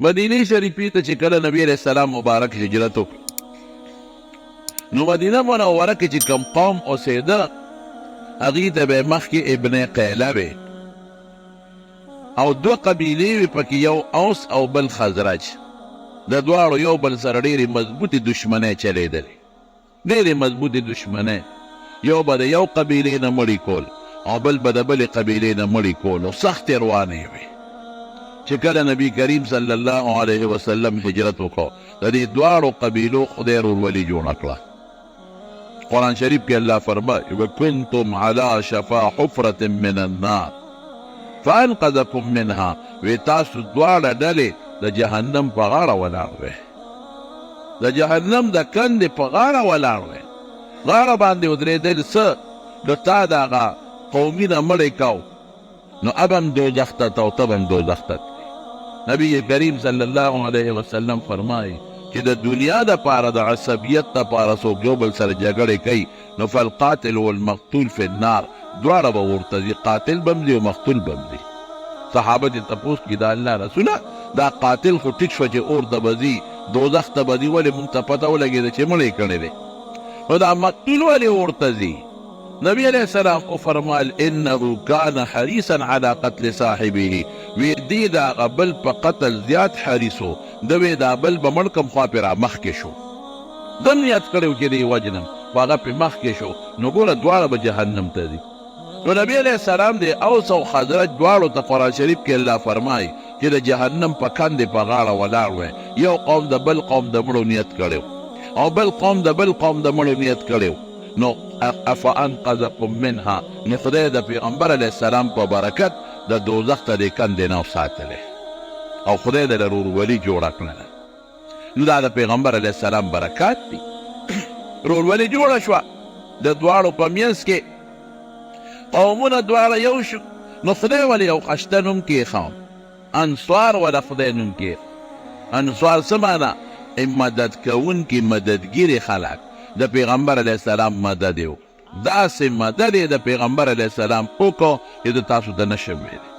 مدینه شریفې ته چې کله نبی علیه السلام مبارک هجرت وکړ نو مدینه منوره کې چې کوم قوم اوسېده هغې ته به مخکې ابن قیله وې او دوه قبیلې وې پکې یو اوس او بل خزرج د دواړو یو بل سره ډېرې مضبوطې دشمنۍ چلېدلې ډېرې مضبوطې دشمنۍ یو به د یو قبیلې نه مړي کول او بل به د بلې قبیلې نه مړي کول او سختې روانې وې چې کله نبی کریم صلی الله علیه وسلم هجرت وکړو د دې دواړو قبیلو خدای ورولي جوړه کړه قرآن شریف کې الله فرمایي وکنتم علی شفا حفرة من النار فانقذکم منها وی تاسو دواړه ډلې د جهنم په غاړه ولاړ وې د جهنم د کندې په غاړه ولاړ وې غاړه باندې ودرېدل څه نو تا د هغه قومي نه مړی کو نو اب هم دوزخ ته ته او تب هم دوزخ ته نبی کریم صلی الله علیه وسلم فرمایي چې د دنیا دپاره د عصبیت دپاره څوک یو بل سره جګړې کوي نو فالقاتل والمقتول فی النار دواړه به ورته ځي قاتل به هم ځي او مقتول به هم ځي صحابه دې تپوس کړي د الله رسوله دا قاتل خو ټیټ شوه چې اور ته به ځي دوزخ ته به ځي ولې مونږ ته پته ولګېده چې مړی کړی دی نو دا مقتول ولې اور ته ځي نبی علیہ السلام کو فرمال انه کان حریصا علی قتل صاحبه وی دی دا بل په قتل زیات حریصو دوی دا بل به مړ کم خوا پې را مخکې شو ده نیت کړی و چې دی وجنم خو هغه پې مخکې شو نو ګوره دواړه به جهنم ته ځي نو نبی علیہ السلام دی اوس او خزرج دواړو ته قرآن شریف کې الله فرمایي چې د جهنم په کندې په غاړه ولاړ وی یو قوم د بل قوم د مړو نیت کړی او بل قوم د بل قوم د مړو نیت کړی نو افانقذکم منها نو خدای د پیغمبر علیه السلام په برکت د دوزخ ته د کندې نه وساتلی او خدای د رورولي جوړه کړله نو دا د پیغمبر علیه السلام برکات دي رورولي جوړه شوه د دواړو په منځ کې قومونه دواړه یو شو نو خدای ولې یو خشته نوم کېښود انصار وله خدای نوم کېښ انصار څه معنا مدد کوونکي مددګیرې خلک د پیغمبر علیه السلام مدد یو داسې مدد یې د پیغمبر علیه السلام وکړو چې د تاسو ته نشم ویلی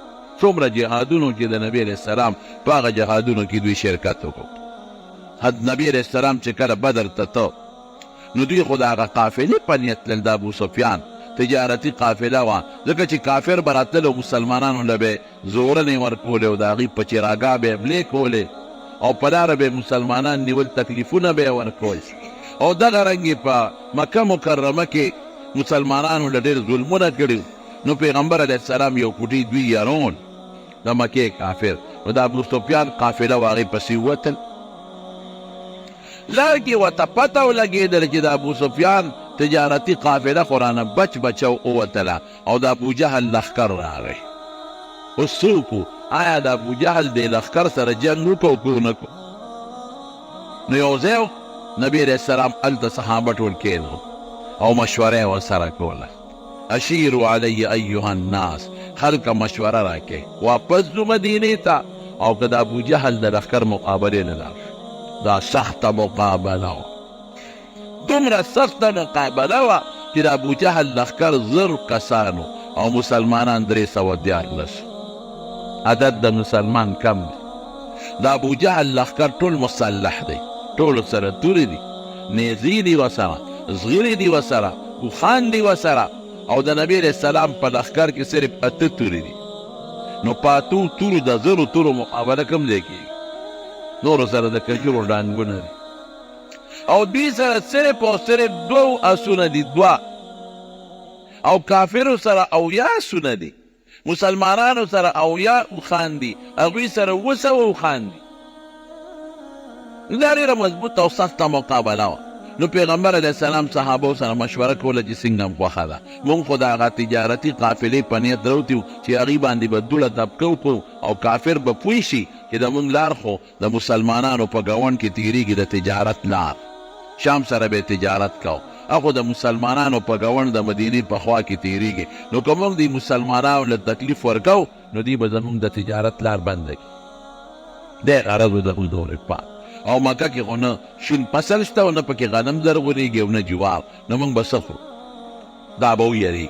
څومره جهادونو چې د نبی علیه السلام په هغه جهادونو کې دوی شرکت وکړو نبی علیه السلام چې کله بدر ته ته نو دوی خو د هغه قافلې په نیت تلل د ابو سفیان تجارتي قافله وه ځکه چې کافر به راتلل مسلمانانو له به زورنې ورکولې او د هغوی په چراګاه به یې حملې کولې او په لاره به مسلمانان نیول تکلیفونه به یې ورکول او دغه رنګې په مکه مکرمه کې مسلمانانو له ډېر ظلمونه کړي نو پیغمبر علیه السلام یو کوټې دوی یارون د مکې کافر نو د ابو سفیان قافله و هغې پسې ووتل لار کې ورته پته ولګېدله چې د ابو سفیان تجارتي قافله خو رانه بچ بچه ووتله او د ابو جهل لښکر راغی اوس څوک آیا د ابو جهل دې لښکر سره جنګ وکړو که ونه کړو نو یو ځای نبی علیہ السلام هلته صحابه ټول کېنو او مشوره یې ورسره کوله اشیرو علی ایها الناس خلکه مشوره راکړئ واپس ځو مدینې ته او که د ابو جهل د لښکر مقابلې نه لاړ دا سخته مقابله وه دومره سخته مقابله وه چې د ابو جهل لښکر 1000 کسانو او مسلمانان 314 عدد د مسلمان کم دی د ابو جهل لښکر ټول مسلح دی ټولو سره تورې دي نیزې دي ورسره زغرې دي ورسره اوښان دي ورسره او د نبي علیه السلام په لښکر کې صرف 8 تورې دي نو په 8 تورو د 1000 تورو مقابله کوم ځای کېږي نورو سره د کجورو ډانګونه دي او دوی سره صرف او صرف 2 اسونه دي 2 او کافرو سره 80 اسونه دي مسلمانانو سره 80 اوښان دي هغوی سره 200 اوښان دي دا ډېره مضبوطه او سخته مقابله وه نو پیغمبر علیه السلام صحابو سره مشوره کوله چې څنګه هم خوښه ده مونږ خو د هغه تجارتي قافلې په نیت راوتي وو چې هغې باندې به دوړه دبکه وکړو او کافر به پوه شي چې د مونږ لار خو د مسلمانانو په ګاونډ کې تېرېږي د تجارت لار شام سره به تجارت کو اخو د مسلمانانو په ګاونډ د مدینې په خوا کې تېرېږي نو که مونږ د مسلمانانو له تکلیف ورکو نو دوی به زمونږ د تجارت لار بنده کړي دی غرض و زمونږ دور پاک او مکه کې خو نه شین فصل شته او نه پکې غنم زرغونېږي او نه جوار نو موږ به څه خورو دا به ویریږي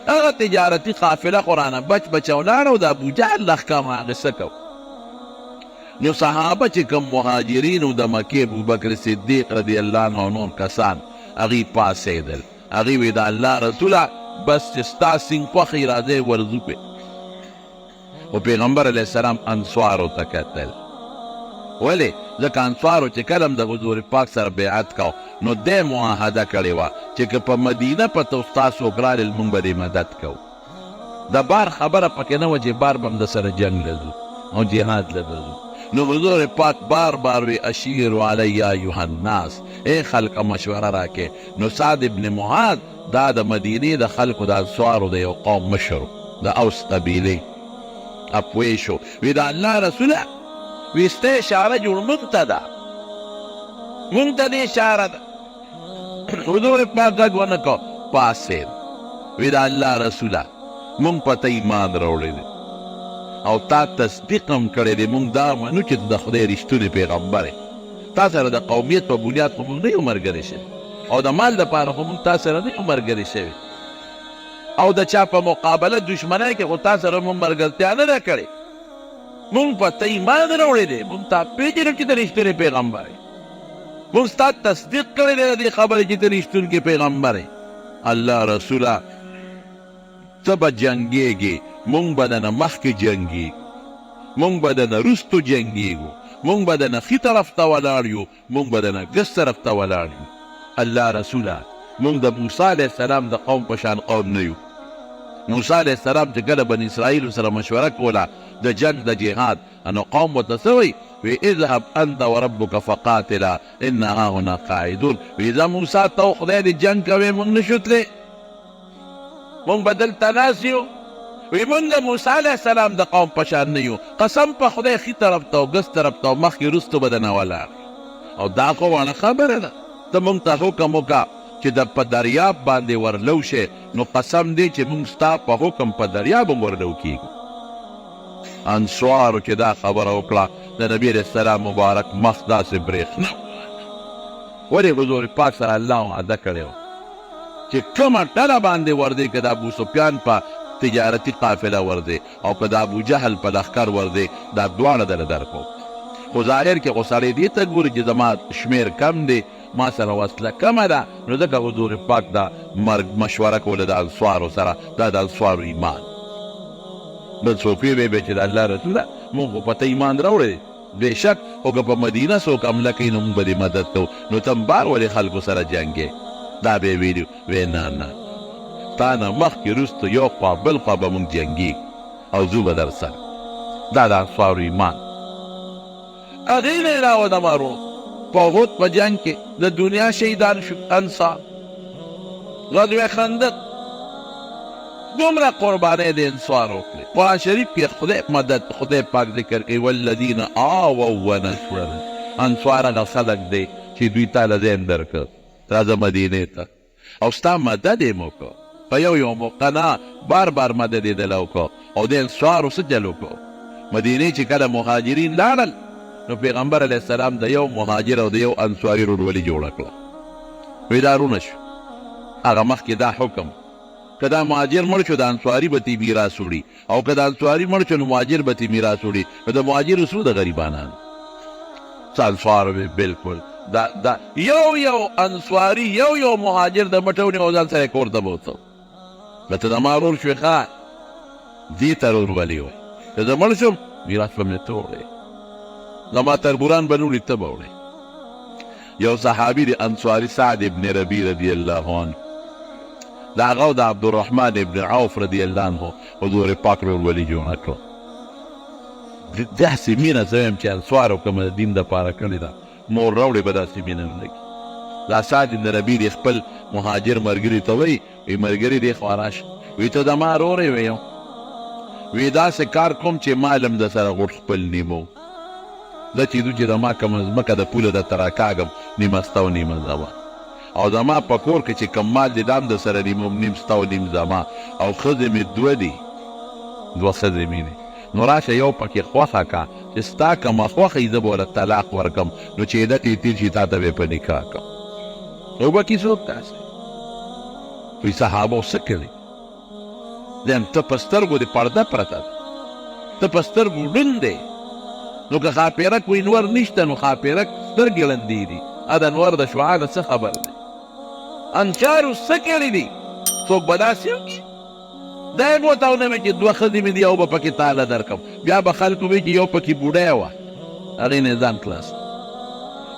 هغه تجارتي قافله خو رانه بچ بچه ولاړه او د ابوجهل لښکر هغه څه کو نو صحابه چې کوم مهاجرینو د مکې ابوبکر صدیق رضی الله عنه نور کسان هغوی پاڅېدل، هغوی وی د الله رسوله بس چې ستا سینګ خوښې راځئ ورځو پې. خو پیغمبر علیه السلام انصارو ته کتل. ولې؟ ځکه انصارو چې کله د حضور پاک سره بیعت کو نو دی معاهده کړې وه چې که په مدینه پته ستاسو ګرالل موږ به دې مدد کوو. د بار خبره پکې نه وه چې بار به هم د سره جنګ له ځو او جهاد له به ځو. نو حضور پاک بار بار وی اشیرو علی یا ایها الناس، ای خلقه مشوره راکې. نو سعد ابن معاذ دا د مدینې د خلکو د انصارو د یو قوم مشر د اوس قبیلې اپوی شو. وی د الله رسوله وی ستا اشاره جوړ موږ ته ده، موږ ته دې اشاره ده. حضور پاک غږ ونه کو، پاڅېد. وی د الله رسوله موږ په ته ایمان راوړی دی او تا تصدیق هم کړی دی، موږ دا منو چې د خدای رښتونی پیغمبر یې. تا سره د قومیت په بنیاد خو موږ نه یو ملګري شوي او د مال دپاره خو موږ تا سره نه یو ملګري شوي او د چا په مقابله دشمنۍ کې خو تا سره موږ ملګرتیا نه ده کړې. موږ په ته ایمان راوړی دی، موږ تا پېژنو چې د رښتونی پیغمبر یې، موږ ستا تصدیق کړی دی د دې خبرې چې ته رښتونکی پیغمبر یې. الله رسوله ته به جنګېږې، موږ به دنه مخکې جنګېږو، موږ به دنه وروستو جنګېږو، موږ به دنه ښي طرف ته ولاړ یو، موږ به دنه ګس طرف ته ولاړ یو. الله رسوله موږ د موسی علیه السلام د قوم په شان قوم نه یو. موسی علیه السلام چې کله بني اسرائیلو سره مشوره کوله د جنګ د جهاد، نو قوم ورته څه وایي؟ وی اذهب انت وربک فقاتلا ان هاهنا قاعدون. وی ځه موسی ته او خدای دې جنګ کوې، موږ نه شو تللی، موږ به دلته ناست یو. وی موږ د موسی علیه السلام د قوم په شان نه یو، قسم په خدای ښي طرف ته او ګس طرف ته او مخکې وروستو به دنه ولاړ. او دا خو وړه خبره ده، ته موږ ته حکم وکړه چې په دریاب باندې ورلو شي، نو قسم دی چې موږ ستا په حکم په دریاب هم ورلو کېږو. انصارو چې دا خبره وکړه د نبي علیه السلام مبارک مخ داسې برېښنا. ولې حضور پاک سره الله وعده کړې وه چې کومه ډله باندې ورځې، که د ابو سفیان په تجارتي قافله ورځې او که د ابو جهل په لښکر ورځې، دا دواړه دله درکو. خو ظاهر کې خو سړی دې ته ګوري چې زما شمېر کم دی، ما سره وسله کمه ده، نو ځکه حضور پاک دا مرګ مشوره کوله د انصارو سره، دا د انصارو ایمان. بل څوک وی چې د الله رسوله موږ خو په ته ایمان راوړی، بېشک خو که په مدینه څوک حمله کوي نو موږ به دې مدد کوو، نو ته بار ولې خلکو سره جنګې؟ دا به یې ویلي وی نه نه، تا نه مخکې وروسته یو خوا بل خوا به موږ جنګېږو او ځو به در سره. دا د انصارو ایمان. هغې نه علاوه د مارونو په احد په جنګ کې د دنیا شهیدان شو انصار. غزوه خندق دومره قربانۍ د انصار وکړې. قرآن شریف کې خدای مدد خدای پاک ذکر کوي والذین آووا ونصروا. انصار هغه خلک دی چې دوی تاله ځای هم درکړ، راځه مدینې ته او ستا مدد یې م وکړو. په یو موقع نه بار بار مدد یې دله وکړو او د انصارو څه جل وکړو. مدینې چې کله مهاجرین لاړل نو پیغمبر علیه السلام د یو مهاجر او د یو انصاري ورورولي جوړه کړه. وی دا رونه شو. هغه مخکې دا حکم که دا مهاجر مړ شو د انصاري به تې میراث وړي، او که د انصاري مړ شو نو مهاجر به تې میراث وړي. نو د مهاجرو څو د غریبانانو څه انصار به بلکل دا یو انصاري یو مهاجر د مټونې او ځان سره کور ته بوته. لته زما ورور شوې ښه دې ته ورورولي وایي، که زه مړ شم میراث به مې ته وړې، زما تربوران به نه وړي، ته به وړې. یو صحابي د انصاري سعد ابن ربیع رضی الله عنه، د هغه او د عبدالرحمن ابن عوف رضی الله عنه حضور پاک ورورولي جوړه کړه. داسې مینه زه یم چې انصارو که د دین دپاره کړې ده، مور راوړې به داسې مینه نه لګي. دا سعد ابن ربیع دې خپل مهاجر ملګري ته وایي، وی ملګري دې خوا راشه، وی ته زما ورور یې ویم، وی داسې کار کوم چې ما لم د سره غوټ خپل نیمو، زه چې دو چې زما کومه ځمکه د پوله درته راکاږم نیمه ستا او نیمه زما، او زما په کور کې چې کوم مال دی دا هم د سره نیم ستا او نیم زما، او ښځې مې دوه دي، دوه ښځې مې دي، نو راشه یو پکې خوښه کا چې ستا کومه خوښه یي زه به ورته طلاق ورکم، نو چې عدت یې تېر شي تا ته به یې په نکاح کړم. نو به کې څوک داسې وایي صحابو څه کړي؟ ته په سترګو دې پرده پرته ده، ته په سترګو ړوند دی، نو که ښاپیرک وي نور نشته نو ښاپیرک سترګې ړندې دي د انور د شعاع نه څه خبر دی انچارو څه کړي دي څوک به داسې وکړي دا یې بوته ونه وی چې دوه ښځې مې دي یو به پکې تاله درکړم بیا به خلکو وي چې یو پکې بوډۍ وه هغې نه ځان خلاص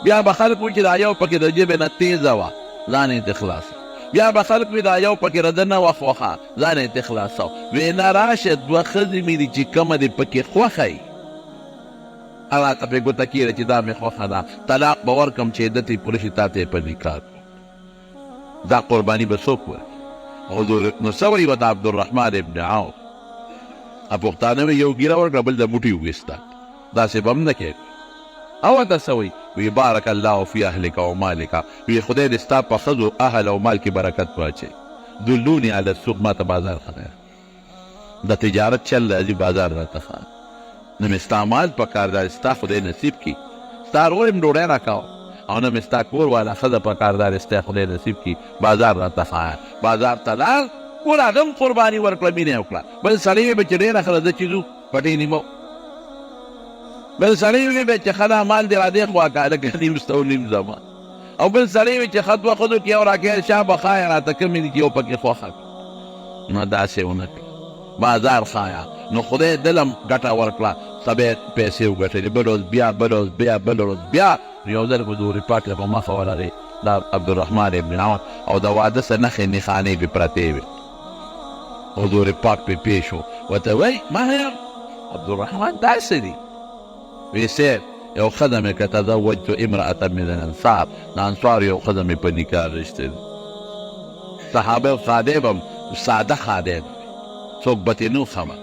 بیا به خلک وي چې دا یو پکې د ژبې نه تیزه وه ځان یې خلاص بیا به خلک وي دا یو پکې رده نه وه خوښه ځان یې خلاصو وی نه راشه دوه ښځې مې دي چې کومه دې پکې خوښه یي هغه ته پرې ګوته کېږده چې دا مې خوښه ده طلاق به ورکړم چې عدت یې پوره شي تا ته یې په نکاح دا قرباني به څوک ورکړي نو څه وایي د عبدالرحمن ابن عوف پښتانه وایي یو ګیره ورکړه بل د موټي وویسته داسې به هم نه کېږي او ورته څه وایي وی بارک الله فی اهلک و مالک وی خدای دې ستا په ښځو اهل او مال کې برکت واچوي دلوني علی السوق ما ته بازار ښه د تجارت چل راځي بازار راته ښه نه مې ستا مال په کار دا ستا خدای نصیب کړي ستا رور یم ډوډۍ راکوه او نه مې ستا کور والا ښځه په کار دار ستا خدای نصیب کړي بازار راته ښایه بازار ته لاړ ټول هغه قرباني ورکړه مینه یې وکړه بل سړی وی به چې ډېره ښه ده چې ځو پټۍ نیمو بل سړی وی به چې ښه ده مال دې را دې خوا که لکه نیم سته او نیم زما او بل سړی وی چې ښه دوه ښځو کې یو راکړې شا به ښایه راته کومې دي چې یو پکې خوښه نو داسې ونه کړه بازار ښایه نو خدای دلم ګټه ورکړه سبې پیسې وګټلې بل ورځ بیا بل ورځ بیا بل ورځ بیا یو ځل خو دورې پاک په مخه ولرې دا عبدالرحمن ابن عوف او د واده څه نښې نښانې پې پرتې وې حضور پاک پې پیش و ورته وایي ما یم عبدالرحمن داسې دي وی صاحب یو ښځه مې که تزوجت امرأة من الانصار د انصار یو ښځه مې په نکاح رشتې ده صحابه خادم هم ساده خادم څوک به ترې نو خبر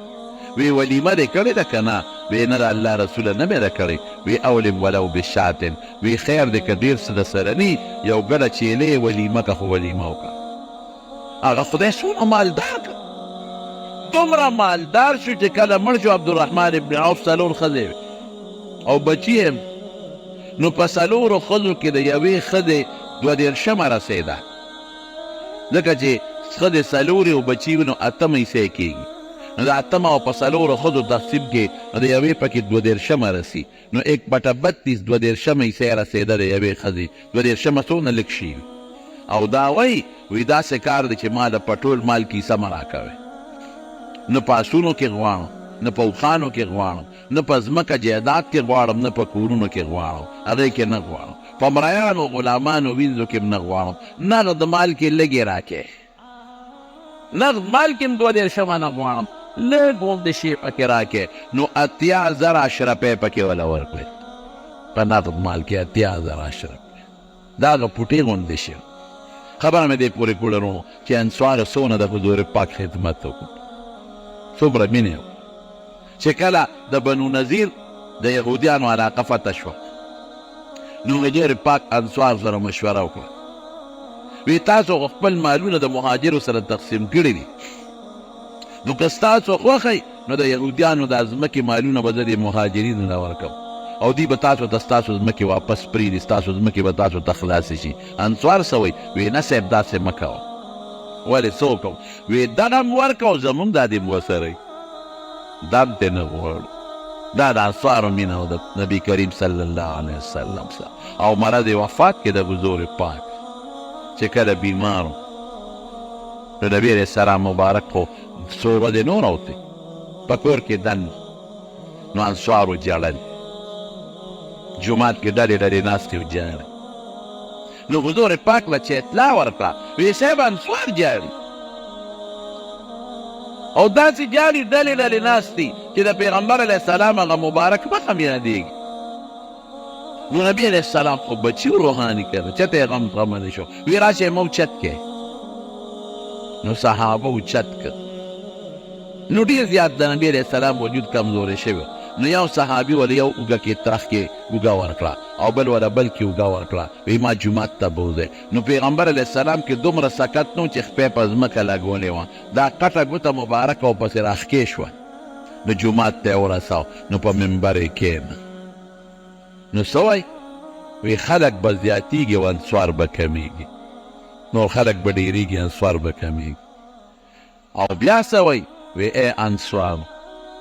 وی ولیمه دې کړې ده که نه وی نه د الله رسوله نه مې ده کړې وی اولم ولو بشاتن وی خیر دې که ډېر څه د سره ني یو ګډه چیلې ولیمه که خو ولیمه وکړه هغه خدای څومره مالدار کړه دومره مالدار شو چې کله مړ شو عبدالرحمن ابن عوف څلور ښځې او بچي هم نو په څلورو ښځو کې د یوې ښځې 22 رسېده ځکه چې ښځې څلورې او بچي وي نو 8 حصې کېږي نو د 8 او په څلورو ښځو تقسیم کې نو د یوې پکې 22 رسي نو 1/32 22 حصې رسېده د یوې ښځې 22 څونه لږ شي او دا وایي داسې کار دی چې ما د پټول مال کیسه مه راکوئ نه په آسونو کې غواړم نه په اوښانو کې غواړم نه په ځمکه جایداد کې غواړم نه په کورونو کې غواړم هغې کې نه غواړم په مریانو غلامانو وینځو کې نه غواړم نغد مال کې لږې راکې نغد مال کې هم 22 نه غواړم لږ غوندې شی پکې راکې نو 80,000 اشرفۍ پکې وله ورکړې په نغد مال کې 80,000 اشرفۍ دا هغه پوټې غوندې شي خبره مې دې پورې کړې نو چې انصار څونه د حضور پاک خدمت وکړو څومره مینې چې کله د بنو نذیر د یهودیانو علاقه فتح شوه نو حضور پاک انصار سره مشوره وکړه وی تاسو خپل مالونه د مهاجرو سره تقسیم کړي دي نو که ستاسو خوښئ نو د یهودیانو د ځمکې مالونه به زه د مهاجرینو نه ورکړم او دی به تاسو ته ستاسو ځمکې واپس پرېږدي ستاسو ځمکې به تاسو ته خلاصې شي انصار څه وایي وی نه صاحب داسې مه کوه ولې څه وکړو وی دغه م ورکړو زمونږ دا دې م وسره دا م ترې نه غواړو دا د انصارو مینه و د نبي کریم صلی الله علیه وسلم سره او مرض وفات کې د حضور پاک چې کله بیمارو نو نبي علیه السلام مبارک خو څو ورځې نور اوتې په کور کې دن نو انصارو جړل جومات کې ډلې ډلې ناستې و جاړې نو حضور پاک له چې اطلاع ورکړه وی صاحب انصار جاړي او داسې جاړي ډلې ډلې ناستې چې د پیغمبر علیه السلام هغه مبارک مخه مې یادېږي نو نبي علیه السلام خو بچي روحاني کړه چته یې غم غملی شو وی راشئ مو چت کې نو صحابه و چت کړ نو ډېر زیات د نبي علیه السلام وجود کمزوری شوی نو یو صحابي ول یو اوږه کې ترخ کې اوږه ورکړه او بل وله بل کې اوږه ورکړه وی ما جومات ته بوځئ نو پیغمبر علیه السلام کې دومره سکت نو چې خپې په ځمکه لګولې وه دا کټه ګوته مبارکه او پسې راښکې شوه نو جومات ته یې ورساو نو په منبر یې کښېنه نو څه وایي وی خلک به زیاتېږي او انصار به کمیږي نور خلک به ډېرېږي انصار به کمیږي او بیا څه وایي وی ای انصارو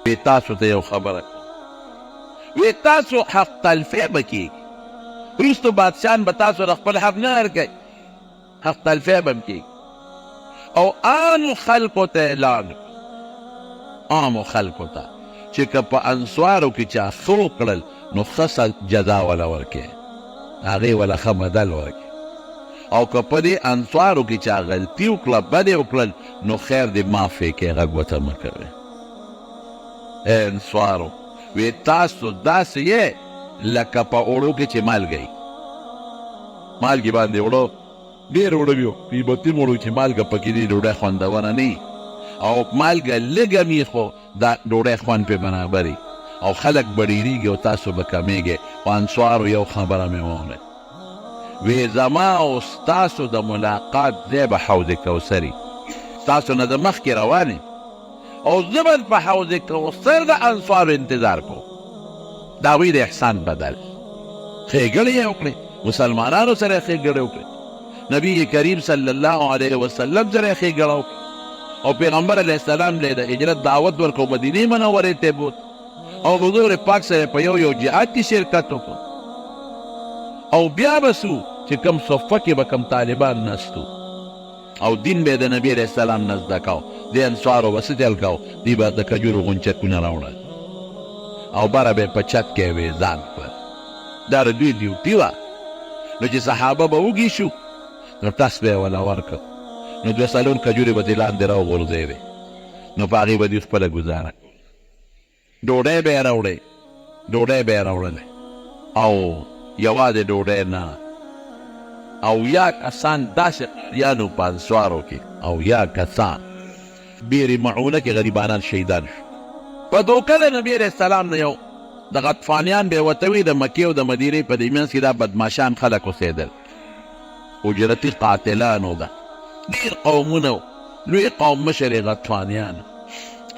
وی تاسو ته یو خبره وی تاسو حق تلفی به کیږي وروستو بادشاهان به تاسو د خپل حق نه ورکوي حق تلفی به هم کیږي او عامو خلکو ته اعلان عامو خلکو ته چې که په انصارو کې چا ښه وکړل نو ښه جزا وله ورکوي هغې وله ښه بدل ورکوي او که په دې انصارو کې چا غلطي وکړه بد یې وکړل نو خیر دې معاف یې کړي غږ ورته مه کوئ ای انصارو وی تاسو داسې یې لکه په اوړو کې چې مالګه مالګې باندې اوړه ډېر اوړه وي قیمتي اوړو چې مالګه پکې دي ډوډۍ خوندوره نه او مالګه لږه وي خو دا ډوډۍ خوند پې برابر او خلک به ډېرېږي او تاسو به کمیږئ خو انصارو یو خبره مې واورئ وی زما او ستاسو د ملاقات ځای به حوض کوثر تاسو نه د مخکې روانې او زه به په حوض کوثر د انصارو انتظار کوم د هغوی د احسان بدل ښېګړې یې وکړې مسلمانانو سره یې ښېګړې وکړې نبی کریم صلی الله علیه وسلم سره یې ښېګړه وکړه او پیغمبر علیه السلام له د هجرت دعوت ورکړو مدینې منورې ته بوت او حضور پاک سره په یو جهاد کې شرکت وکړو او بیا به سو چې کم صفه کې به کم طالبان نستو او دین به د نبی علیه السلام نه زده کو دې انصارو به څه چل کو دوی به د کجورو غونچکونه راوړل او بره به په چت کې وې ځان کړل دا د دوی ډیوټي وه نو چې صحابه به وږي شو نو تس به یې وله ورکړ نو دوه څلور کجورې به دې لاندې راوغورځېدې نو په هغې به دوی خپله ګزاره ډوډۍ به یې راوړې ډوډۍ به یې راوړلې او یوازې ډوډۍ نه او یا کسان داسې قاریانو په انصارو کې او یا کسان بیر معونه کې غریبانان شهیدان شو په دوکه د نبي علیه السلام نه یو د غطفانیان به یې ورته وي د مکې او د مدینې په دې منځ کې دا بدماشان خلک اوسېدل اجرتي قاتلانو ده ډېر قومونه لوی قوم مشر یې غطفانیان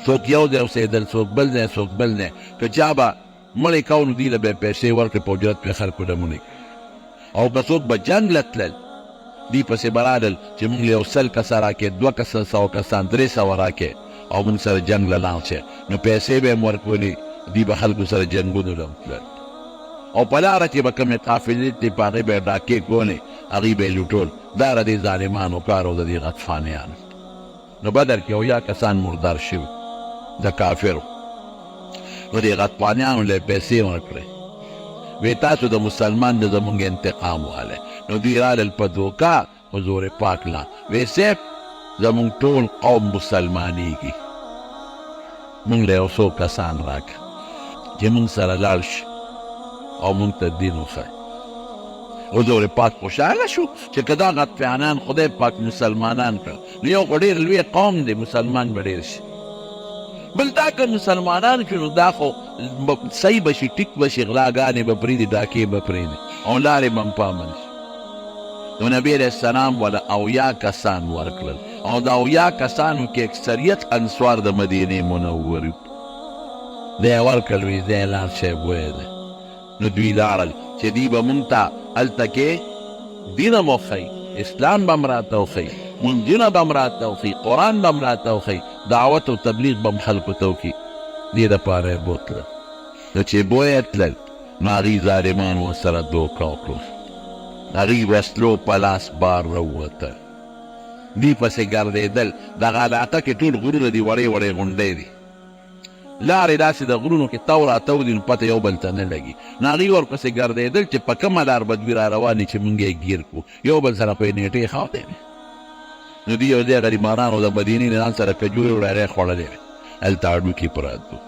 څوک یو ځای اوسېدل څوک بل ځای څوک بل ځای که چا به مړی کو نو دوی له به یې پیسې ورکړې په اجرت پې خلکو ډمونې او که څوک به جنګ له تلل دوی پسې به رالل چې موږ له یو 100 کسه راکړې 200 کسان 300 راکړې او موږ سره جنګ له لاړ شي نو پیسې به یې ورکولې دوی به خلکو سره جنګونو له تلل او په لاره کې به کومې قافلې دي په هغې به یې ډاکې کولې هغوی به یې لوټول دا د دې ظالمانو کار او د دې غطفانیانو نو بدر کې اویا کسان مردار شوي د کافرو نو دې غطفانیانو له پیسې ورکړې وی تاسو د مسلمان د زمونږ انتقام والی نو دوی رالل په دوکه حضور پاک لا وی صاحب زمونږ ټول قوم مسلمانېږي مونږ له یو څو کسان راکړه چې مونږ سره لاړ شي او مونږ ته دین وښایي حضور پاک خوشحاله شو چې که دا غطفانان خدای پاک مسلمانان کړه نو یو خو ډېر لوی قوم دی مسلمان به ډېر شي بل دا که مسلمانان شو نو دا خو صحیح به شي ټیک به شي غلاګانې به پرېږدي ډاکې به پرېږدي او لارې به هم په امن شي نو نبي علیه السلام وله اویا کسان ورکړل او د اویا کسانو کې اکثریت انصار د مدینې منورې دی یې ورکړل وي دی یې لاړ شی بوی دی نو دوی لاړل چې دوی به مونږ ته هلته کې دین هم وښیي اسلام به هم راته وښیي منځونه به هم راته وښیي قرآن به هم راته وښیي دعوت او تبلیغ به هم خلکو ته وکړي دې دپاره یې بوتلل نو چې بوی یې تلل نو هغوی ظالمان ورسره دوکه وکړو هغوی وسلو په لاس بار راووتل دوی پسې ګرځېدل دغه علاقه کې ټول غرونه دي وړې وړې غونډۍ دي لارې داسې د غرونو کې تاو راتاو دي نو پته یو بل ته نه لګي نو هغوی ورپسې ګرځېدل چې په کومه لار به دوی را روان چې مونږ یې ګیر کړو یو بل سره په نیټې خاوتی نو دوی یو ځای غریبانانو د مدینې له ځان سره کجورې وړارۍ خوړلې وې هلته هډوکي پراته وو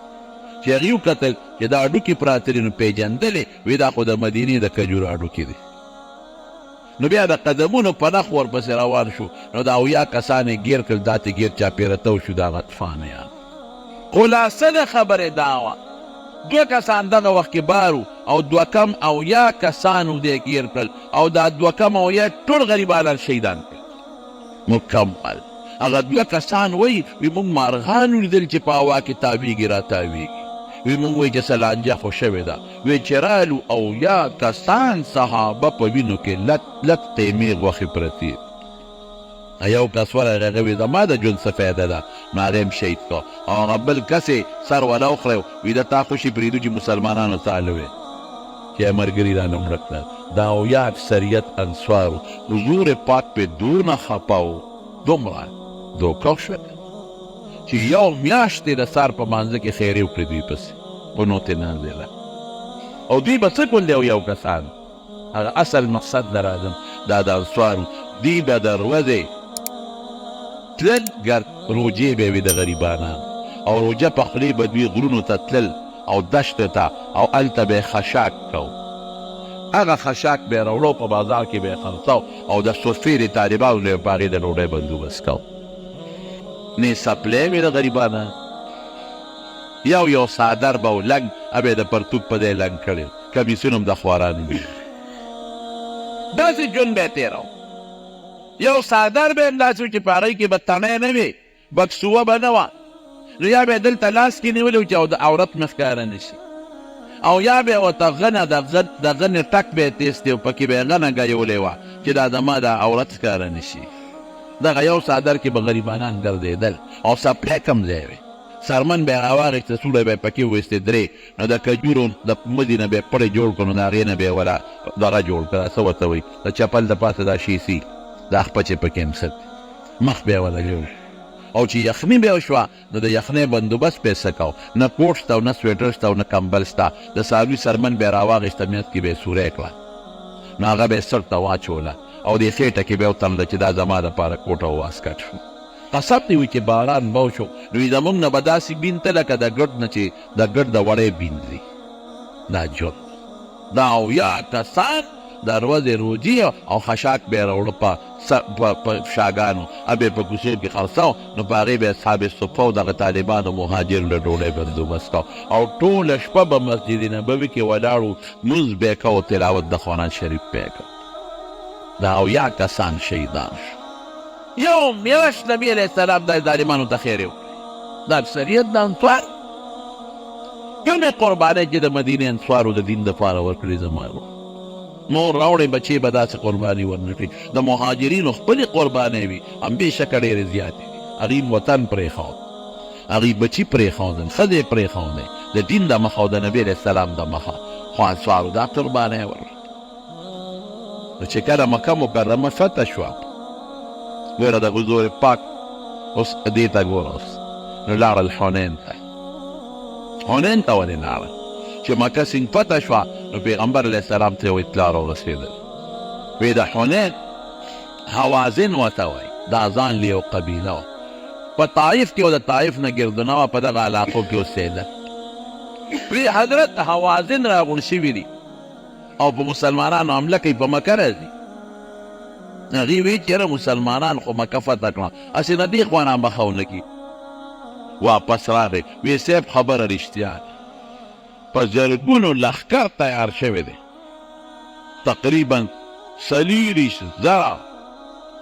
چې هغوی وکتل چې دا هډوکي پراته دي نو پېژندلې وی دا خو د مدینې د کجورو هډوکي دي نو بیا د قدمونو په نخ ورپسې روان شو نو د اویا کسان یې ګیر کړل دا ته ګیر چاپېره تو شو دا غطفانیان خلاصه د خبرې دا وه 2 کسان دغه وخت کې بارو او 2 کم اویا کسانو دې ګیر کړل او دا 2 کم اویا ټول غریبانان شهیدان کړل مکمل هغه 2 کسان وایي وی موږ مارغان ولیدل چې په هوا کې تاویږي را تاویږي وی موږ وایي چې سلانجه خو شوې ده وی چې رالو اویا کسان صحابه په وینو کې لت لت قیمې غوښې پرتې یو کس ورغی هغه وی زما د ژوند څه فایده ده نو هغه هم شهید کړ او هغه بل کس یې سر ولا وخوړی وي د تا خوشي پرېږدو چې مسلمانانو تاله وی چې ملګري رانه مړه کړل دا اویا اکثریت انصارو حضور پاک پې دونه خفه و دومره دوکه شول چې یو میاشت یې د سار په مانځه کې خیرې وکړې دوی پسې په نوتې نازله او دوی به څه کول دی یو کسان هغه اصل مقصد نه راځم دا د انصارو دوی به د ورځې تلل ګر روجې به وي د غریبانان او روجه په خولې به دوی غرونو ته تلل او دشت ته او هلته به یې خشاک کو هغه خشاک به یې راوړو په بازار کې به یې خرڅاو او د سرفې د طالبانو نه یې په هغې د ډوډۍ بندوبست کو نه سپلی وې د غریبانان یو څادر به و لنګ به یې د پرتوګ په دی لنګ کړی کمیسیون هم د خوارانو وي داسې ژوند به یې تېرو یو څادر به یې همداسې و چې په هغې کې به تڼۍ نه وې بکسوه به نه وه نو یا به یې دلته لاس کې نیولی و چې د عورت نه ښکاره نه شي او یا به یې ورته غنه د غنې ټک به یې تیستی و پکې به یې غنه ګیولې وه چې دا زما د عورت ښکاره نه شي دغه یو څادر کې به غریبانان ګرځېدل او سپلی کم ځای وې سرمن به یې راواغېسته سوړی به یې پکې وویستې درې نو د کجورو د مدي نه به یې پړې جوړ کړو نو د هغې نه به یې ولا دغه جوړ کړه څه ورته وایي د چپل د پاسه دا شیسي دا خپچې پکې همست مخ به یې ولګوي او چې یخني به یې وشوه نو د یخنۍ بندوبست به یې څه کو نه کوټ شته او نه سویټر شته او نه کمبل شته د څاروي سرمن به یې راواغېسته میاشت کې به یې سوری کړه نو هغه به یې سر ته واچوله او دې خېټه کې به یې وتمده چې دا زما دپاره کوټه او واسکټ شو قسم دی وي چې باران به وشو نو زموږ نه به داسې بین ته لکه د ګډ نه چې د ګډ د وړۍ بین ځي دا ژوند دا اویا کسان د ورځې روجي او خشاک به یې راوړه په شاګانو به یې په کوڅو کې خرڅاو نو په هغې به یې اصحاب صفه او دغه طالبانو مهاجرو له ډوډۍ بندوبست کو او ټوله شپه به مسجد نبوي کې ولاړو لمونځ به یې کو تلاوت د قرآن شریف به یې کو دا اویا کسان شهیدان شو یو میاشت نبي علیه السلام دا ظالمانو ته خیر یې وکړې دا اکثریت د انصار کومې قربانۍ چې د مدینې انصارو د دین دپاره ورکړې زما مور راوړې بچې به داسې قرباني ورنه کړي د مهاجرینو خپلې قربانۍ وي همبېشکه ډېرې زیاتې وي هغوی وطن پرېښود هغوی بچي پرېښودل ښځې پرېښودې د دین د مخه او د نبي علیه السلام د مخه خو انصارو دا قربانۍ ورکړه نو چې کله مکه مکرمه فتح شوه ګوره د حضور پاک اوس دې ته ګوره اوس نو لاړل حنین ته حنین ته ولې لاړل چې مکه سینګ فتح شوه نو پیغمبر علیه السلام ته یو اطلاع راورسېدل وی د حنین حوازن ورته وایي دا ځان له یو قبیله وه په طایف کې او د طایف نه ګردونه وه په دغه علاقو کې اوسېدل وی حضرت حوازن راغونډ شوي دي او په مسلمانانو حمله کوي په مکه راځي هغې وی چې یاره مسلمانان خو مکه فتح کړه هسې نه دې خوا نه مخه ونه کړي واپس راغی وی صاحب خبره رښتیا ده په زرګونو لښکر تیار شوی دی تقریبا 40,000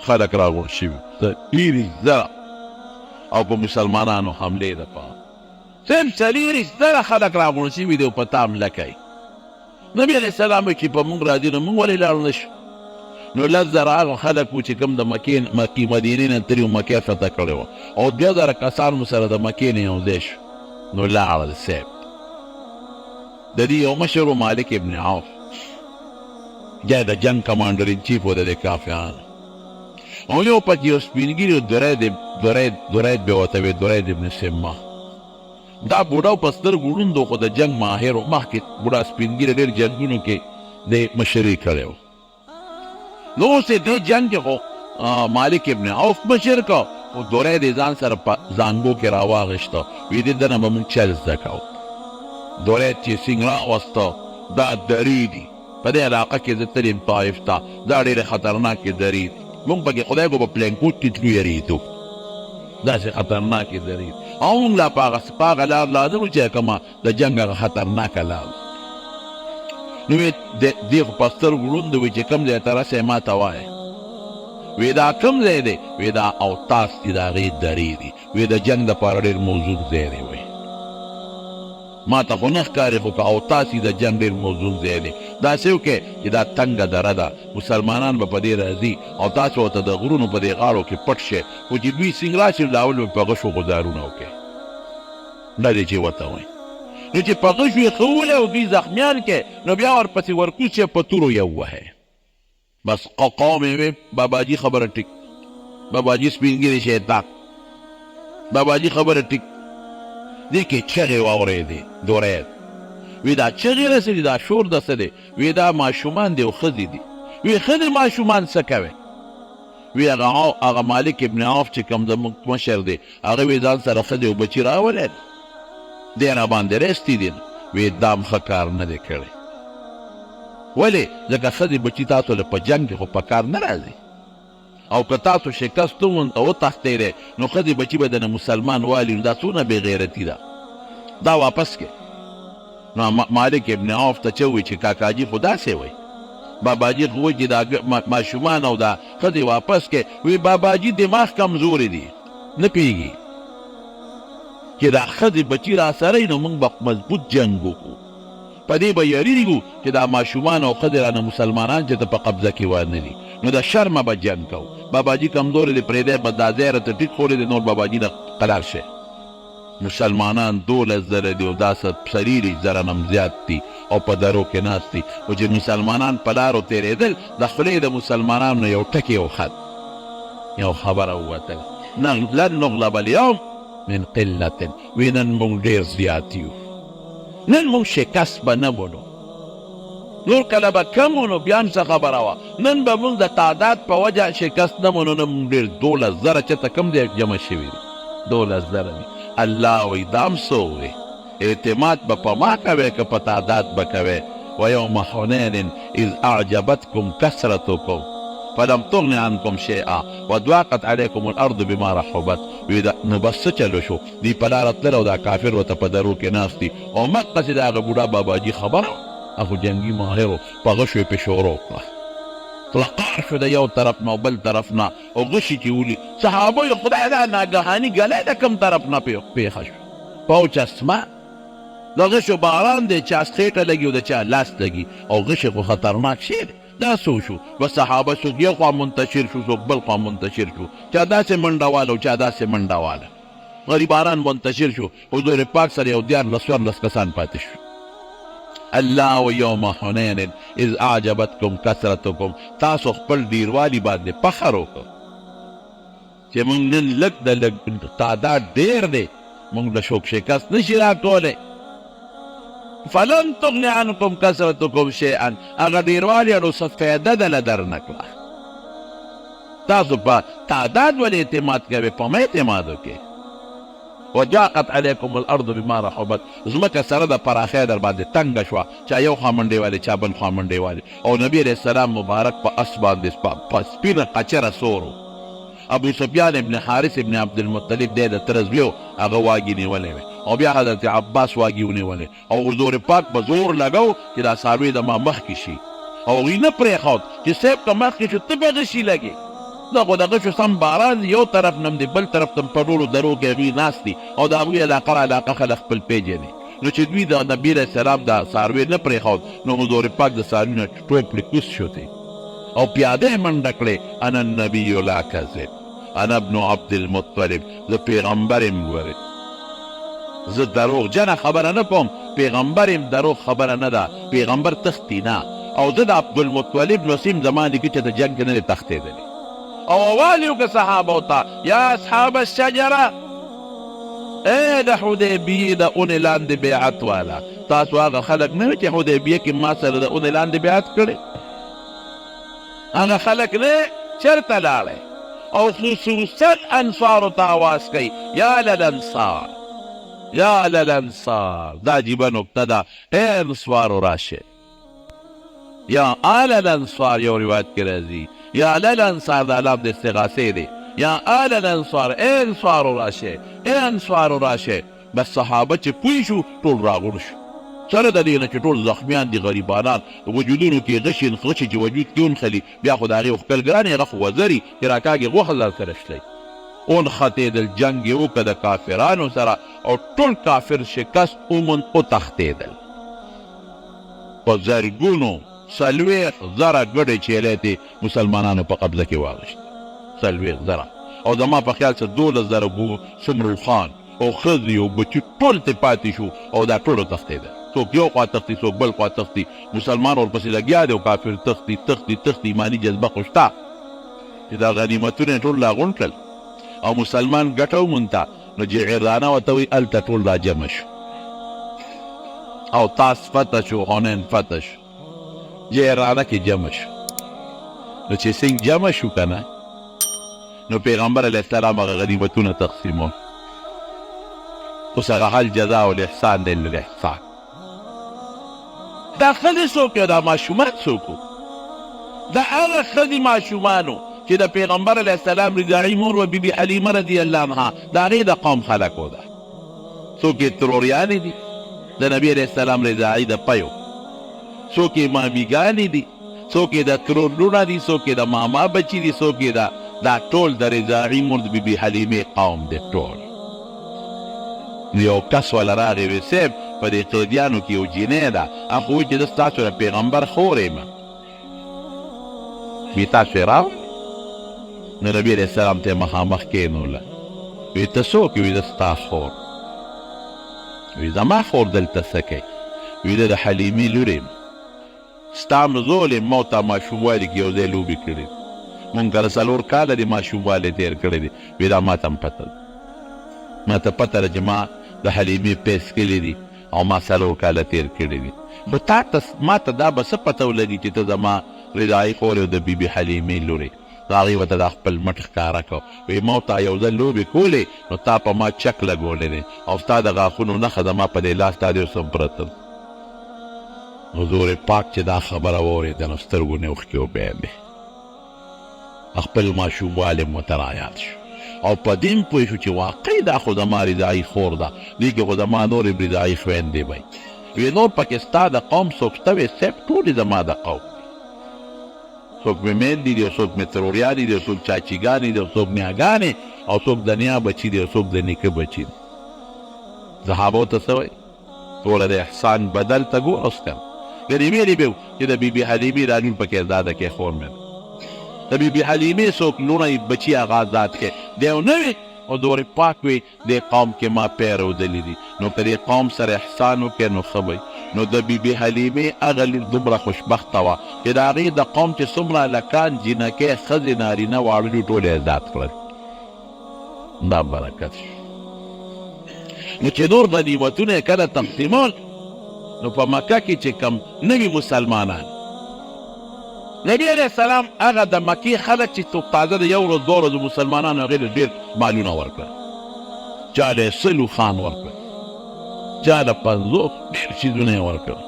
خلک راغونډ شوي 40,000 او په مسلمانانو حملې دپاره صاحب 40,000 خلک راغونډ شوي دي او په تا حمله کوي نبي علیه السلام چې په موږ راځي نو موږ ولې لاړو نه شو نو 10,000 هغه خلک وو چې کوم د مکې مدینې نه تللي وو مکې فتح کړې وه او 2,000 کسان مو سره د مکې نه یو ځای شو نو لاړل صاحب د دې یو مشر و مالک ابن عوف یا د جنګ کمانډر ان چیف و د دې کافیانو او یو پکې یو سپین ږیري درید به ورته وی درید ابن سمه دا بوډا په سترګو ړوند و خو د جنګ ماهر و مخکې بوډا سپین ږیری ډېر جنګونو کې د مشري کړی و نو اوس یې دې جنګ کې خو مالک ابن عوف مشر کا خو درید یې ځان سره په زانګو کې راواغېسته وی دې دنه به موږ چل زده کوو درید چې سینګ راوسته دا درې دي په دې علاقه کې زه تلیم طایف ته دا ډېرې خطرناکې درې دي موږ پکې خدای کو په پلینکوټ کې تلو یېرېدو داسې خطرناکې درې دي او موږ لا په هغه لار لاړو چې کومه د جنګ هغه خطرناکه لار نو دې خو په سترګو ړوند وي چې کوم ځای ته رسئ ما ته وایه وی دا کوم ځای دی وی دا اوتاس دي د هغې درې دي وی د جنګ دپاره ډېر موجود ځای دی وی ما ته خو نه ښکاري خو که اوتاسي د جنګ ډېر موزون ځای دی داسې وکړئ چې دا تنګه دره ده مسلمانان به په دې راځي او تاسو ورته د غرونو په دې غاړو کې پټ شئ خو چې دوی سینګ راشي نو اول به په غشو غزارونه وکړئ دا دی چې ورته وایي نو چې په غشو یې ښه وولئ او دوی زخمیان کړئ نو بیا ورپسې ورکوز چې په تورو یې ووهئ بس قوم یې وی باباجي خبره ټیک باباجي سپینګیري شیطان باباجي خبره ټیک دې کې چغې واورېدې دورې وی دا چغې رسېدي دا شور د څه دی وی دا ماشومان دی او ښځې دي وی ښځې ماشومان څه کوي وی هغه مالک ابن عوف چې کوم زموږ مشر دی هغه وی ځان سره ښځې او بچي راولید دی راباندې رستی دي وی دام ښه کار نه دی کړی ولې ځکه ښځې بچي تاسو له په جنګ کې خو په کار نه راځي او که تاسو شکست ومونته وتښتېدی نو ښځې بچي به دنه مسلمان والي نو دا څونه بې غیرتي ده دا واپس کې نو مالک ابن عوف ته چې ووایي چې کاکاجي خو داسې وایي باباجي خو وایي چې دا ماشومان او دا ښځې واپس کې وی باباجي دماغ کمزورې دي نه پوهېږي چې دا ښځې بچي را سره نو موږ به مضبوط جنګ وکړو په دې به یریږو چې دا ماشومان او ښځې رانه مسلمانان چې ته په قبضه کې وانلي نو د شرمه به جنګ کوو باباجي کمزورې دی پرېږدی به دا ځای راته ټیټ خورې دی نور باباجي نه قرار شي مسلمانان 12,000 دي او دا څلېرې زره نه زیات دي او په درو کې ناست دي او چې مسلمانان په لارو تېرېدل د خولې د مسلمانانو نه یو ټکی وخت یو خبره ووتل لن نغلب اليوم من قلة وی نن موږ ډېر زیات یو نن موږ شکست به نه بولو نور کله به کم نو بیا هم څه خبره وه نن به موږ د تعداد په وجه شکست نه منو نه موږ ډېر 12,000 چېرته کم دی جمع شوي دي 12,000 دي الله وی دام څه ووایي اعتماد به په ما کوئ که په تعداد به کوئ ویوم حنین اذ اعجبتکم کثرتکم فلم تغن عنکم شیئا وضاقت علیکم الارض بما رحبت وی نو بس څه چلو شو دوی په لاره تلل او دا کافر ورته په درو کې ناست دي او مقصد د هغه بوډا باباجي خبره اخو جنګي ماهرو په غشو یې پې شروع کړه لقار شو د یو طرف نه او بل طرف نه او غشي چې ولي صحابه یې خدای دا ناګهاني ګلی د کوم طرف نه پېښه شو پوچ اسمه د غشو باران دی چا خېټه لګي او د چا لاس لګي او غشي خو خطرناک شی دی دا څه وشو بس صحابه څوک یو خوا منتشر شو څوک بل خوا منتشر شو چا داسې منډه واله او چا داسې منډه واله غریبانان منتشر شو حضور پاک سره یو 14 کسان پاتې شو الله و یوم حنین اذ اعجبتکم کثرتکم تاسو خپل ډیروالي باندې فخر وکړو چې موږ نن لږ د لږ تعداد ډېر دی موږ له شوک شکست نشي راکولی فلن تغن عنکم کثرتکم شیئا هغه ډیروالي اړو څه فایده دله درنه کړه تاسو په تعداد ولې اعتماد کوئ په ما اعتماد وکړئ وجاقت علیکم الارض بما رحبت ځمکه سره د پراخۍ در باندې تنګه شوه چا یو خوا منډې والې چا بل خوا منډې والې او نبي علیه السلام مبارک په اس باندې په سپینه قچره سور ابو سفیان ابن حارث ابن عبدالمطلب دی د تره زوی هغه واګي نیولی وی او بیا حضرت عباس واګي ونیولی او حضور پاک به زور لګو چې دا څاروی د ما مخکې شي او هغوی نه پرېښود چې صاحب که مخکې شو ته به غشي لګې دا خو دغه شو سم باران یو طرف نه دی بل طرف ته په ټولو درو کې هغوی ناست دي او د هغوی علاقه خلک خپل پیژني نو چې دوی د نبي علیه السلام دا څاروی نه پرېښود نو حضور پاک د څاروي نه ټوپ پرې کوز شو دی او پیاده یې منډه کړې انا النبي لا کذب انا ابن عبدالمطلب زه پیغمبر یم ګورې زه دروغجنه خبره نه کوم پیغمبر یم دروغ خبره نه ده پیغمبر تښتي نه او زه د عبدالمطلب نسیم زمانې کې چې د جنګ نه دی تښتېدلی او اوالی وکړه صحابو ته یا اصحاب الشجره ای د حدیبیې د اونې لاندې بیعت والا تاسو هغه خلک نه وي چې حدیبیې کې ما سره د اونې لاندې بیعت کړی هغه خلک نه چېرته لاړی او خصوصا انصارو ته آواز کوي یا للانصار یا للانصار دا عجیبه نکته ده ای انصارو راشه یا آل الانصار یو روایت کې راځي یا للانصار دا لام د استغاثې دی یا آل الانصار ای انصارو راشه ای انصارو راشه بس صحابه چې پوه شو ټول راغونډ شو سره د دې نه چې ټول زخمیان دي غریبانان وجودونو کې غشي چې وجود کې ونښلي بیا خو د هغې خپل ګران هغه خو وزري چې راکاږي غوښه ځان سره شلی ونښتېدل، جنګ یې وکړه د کافرانو سره او ټول کافر شکست وموند، وتښتېدل. په زرګونو 40,000 ګډې چیلۍ ته مسلمانانو په قبضه کې واخیستې، 40,000. او زما په خیال څه 12,000 څومره خان او ښځې او بچي ټول ته پاتې شو او دا ټول وتښتېدل. څوک یو خوا تښتي، څوک بل خوا تښتي، مسلمان ورپسې لګیا دی او کافر تښتي تښتي تښتي. ایماني جذبه خو شته چې دا غنیمتونه یې ټول راغونډ کړل او مسلمان ګټه ومونده. نو جعرانه ورته وایي هلته ټول را جمع شو او تاس فتح شو، حنین فتح شو، جعرانه کې جمع شو. نو چې څنګه جمع شو که نه، نو پیغمبر علیه السلام هغه غنیمتونه تقسیمول. اوس هغه هل جزاء الاحسان دی للاحسان. دا ښځې څوک یو؟ دا ماشومان څوک وو؟ دا هغه ښځې ماشومانو چې د پیغمبر علیه السلام رضاعي مور و بیبي حلیمه رضی الله عنها د هغې د قوم خلک وو. ده څوک یې تروریانې دي د نبي علیه السلام رضاعي د پیو، څوک یې مامیګانې دي، څوک یې د ترور لوڼه دي، څوک یې د ماما بچي دي، څوک یې دا ټول د رضاعي مور د بیبي حلیمې قوم دی ټول. یو کس والا راغی وی صاحب په دې قیدیانو کې یو جینۍ ده، هغه وایي چې زه ستاسو د پیغمبر خور یم. وی تاسو یې راوړئ؟ نو نبي علیه السلام ته یې مخامخ کېنوله. وی ته څوک یې؟ وی زه ستا خور. وی زما خور دلته څه کوي؟ وی زه د حلیمې لور یم، ستا مزول یم، ما ورته ماشوموالي کې یو ځای لوبې کړې، مونږ کله 4 کاله د ماشوموالی تېر کړی دی. وی دا ما ته هم پته ده، ما ته پته ده چې ما د حلیمې پیس کړي دي او ما 4 کاله تېر کړي دي. خو ما ته دا به څه پته ولګي چې ته زما رضاعي خور او د بیبي حلیمې لور یې؟ هغې ورته دا خپل مټ ښکاره کړ. وی ما ورته یو ځل لوبې کولې نو تا په ما چک لګولی دی او ستا د غاښونو نښه زما په دې لاس تا دې اوس هم پرته ده. حضور پاک چې دا خبره واورېده نو سترګو نه اوښکې وبهېدې، خپل ماشوموالی مو ورته رایاد شو او په دې هم پوه شو چې واقعي دا خو زما رضاعي خور ده، دې کې خو زما نورې رضاعي خویندې به وي. نور پکې ستا د قوم څوک شته وی؟ صاحب ټولې زما د قوم، څوک مې میندې دي او څوک مې تروريانې دي او څوک چاچیګانې دي او څوک نیاګانې او څوک د نیا بچي دي او څوک د نیکه بچي دي. صحابو ته څه وایي؟ ټوله د احسان بدل ته ګوره اوس کنه. ګنې ویلې به چې د بیبي حلیمې دا لور پکې ازاده کې خور مې ده، د بیبي حلیمې څوک لوڼه بچي هغه ازاد کې دی او نه وي. او دور پاک وي دې قوم کې ما پیرودلي دي، نو که دې قوم سره احسان وکړې نو ښه وی. نو د بیبي حلیمې هغه لور دومره خوشبخته وه چې د هغې د قوم چې څومره هلکان، جینکۍ، ښځې، نارینه، واړه ټول یې ازاد کړل. دا برکت شو. نو چې نور غنیمتونه یې کله تقسیمول، نو په مکه کې چې کم نوي مسلمانان، نبي علیه السلام هغه د مکې خلک چې تازه د 1 ورځ 2 ورځو مسلمانانو هغې له ډېر مالونه ورکړل. چا له 100 خان ورکړل، چا له 50 ډېر څیزونه یې ورکړل.